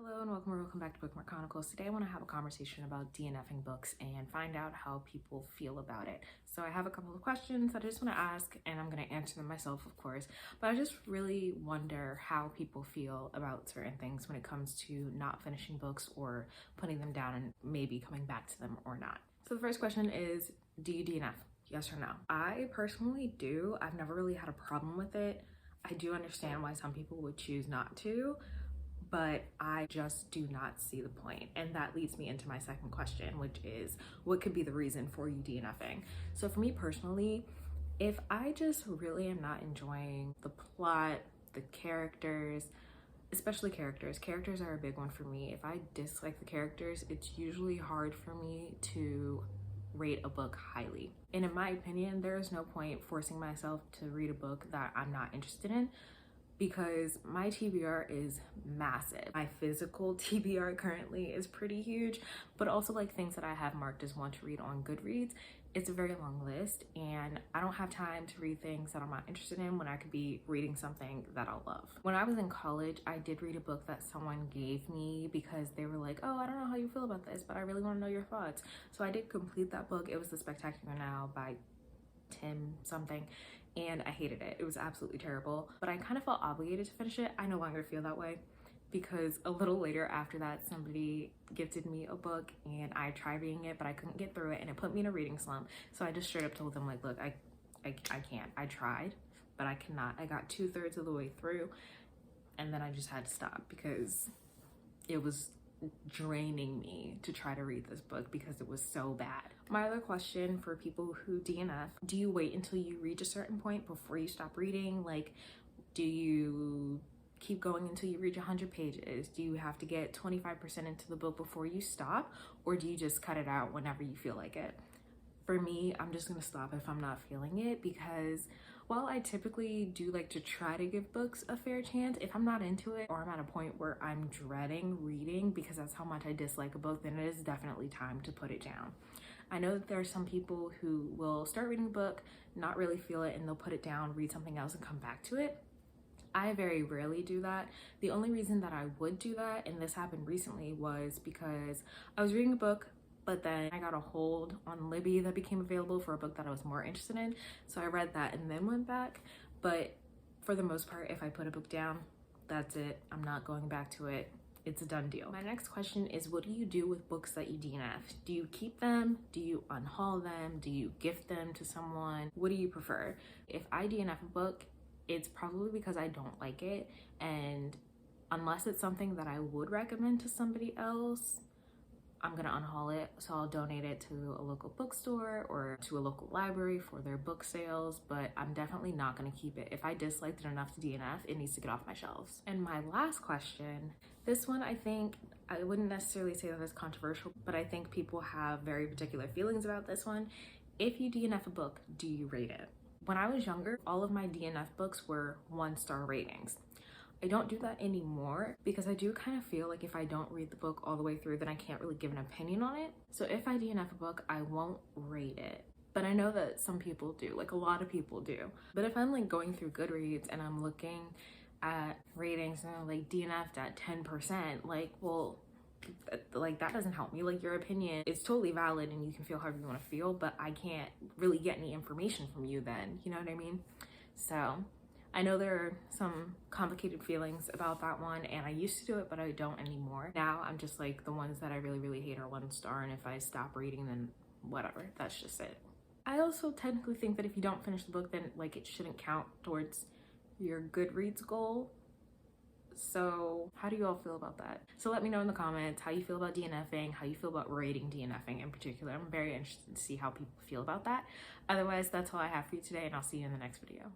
Hello and welcome back to Bookmark Chronicles. Today I want to have a conversation about DNFing books and find out how people feel about it. So I have a couple of questions that I just want to ask, and I'm going to answer them myself, of course, but I just really wonder how people feel about certain things when it comes to not finishing books or putting them down and maybe coming back to them or not. So the first question is, do you DNF? Yes or no? I personally do. I've never really had a problem with it. I do understand why some people would choose not to, but I just do not see the point. And that leads me into my second question, which is, what could be the reason for you DNFing? So for me personally, if I just really am not enjoying the plot, the characters, especially characters are a big one for me. If I dislike the characters, it's usually hard for me to rate a book highly. And in my opinion, there is no point forcing myself to read a book that I'm not interested in, because my TBR is massive. My physical TBR currently is pretty huge, but also like things that I have marked as want to read on Goodreads. It's a very long list, and I don't have time to read things that I'm not interested in when I could be reading something that I'll love. When I was in college, I did read a book that someone gave me because they were like, oh, I don't know how you feel about this, but I really want to know your thoughts. So I did complete that book. It was The Spectacular Now by Tim something, and I hated it. It was absolutely terrible, but I kind of felt obligated to finish it. I no longer feel that way, because a little later after that, somebody gifted me a book and I tried reading it, but I couldn't get through it, and it put me in a reading slump. So I just straight up told them, like, look, I can't. I tried, but I cannot. I got 2/3 of the way through, and then I just had to stop because it was draining me to try to read this book because it was so bad. My other question for people who DNF, do you wait until you reach a certain point before you stop reading? Like, do you keep going until you reach 100 pages? Do you have to get 25% into the book before you stop? Or do you just cut it out whenever you feel like it? For me, I'm just gonna stop if I'm not feeling it, because while I typically do like to try to give books a fair chance, if I'm not into it or I'm at a point where I'm dreading reading because that's how much I dislike a book, then it is definitely time to put it down. I know that there are some people who will start reading a book, not really feel it, and they'll put it down, read something else, and come back to it. I very rarely do that. The only reason that I would do that, and this happened recently, was because I was reading a book, but then I got a hold on Libby that became available for a book that I was more interested in. So I read that and then went back. But for the most part, if I put a book down, that's it. I'm not going back to it. It's a done deal. My next question is, what do you do with books that you DNF? Do you keep them? Do you unhaul them? Do you gift them to someone? What do you prefer? If I DNF a book, it's probably because I don't like it. And unless it's something that I would recommend to somebody else, I'm gonna unhaul it. So I'll donate it to a local bookstore or to a local library for their book sales, but I'm definitely not gonna keep it. If I disliked it enough to DNF, it needs to get off my shelves. And my last question, this one, I think, I wouldn't necessarily say that it's controversial, but I think people have very particular feelings about this one. If you DNF a book, do you rate it? When I was younger, all of my DNF books were 1-star ratings. I don't do that anymore because I do kind of feel like if I don't read the book all the way through, then I can't really give an opinion on it. So if I DNF a book, I won't rate it. But I know that some people do, like a lot of people do. But if I'm like going through Goodreads and I'm looking at ratings and I'm like DNF'd at 10%, like, well, like that doesn't help me. Like, your opinion is totally valid and you can feel however you want to feel, but I can't really get any information from you then, you know what I mean? So I know there are some complicated feelings about that one, and I used to do it, but I don't anymore. Now I'm just like, the ones that I really hate are 1-star, and if I stop reading, then whatever, that's just it. I also technically think that if you don't finish the book, then like it shouldn't count towards your Goodreads goal. So how do you all feel about that? So let me know in the comments how you feel about DNFing, how you feel about rating DNFing in particular. I'm very interested to see how people feel about that. Otherwise, that's all I have for you today, and I'll see you in the next video.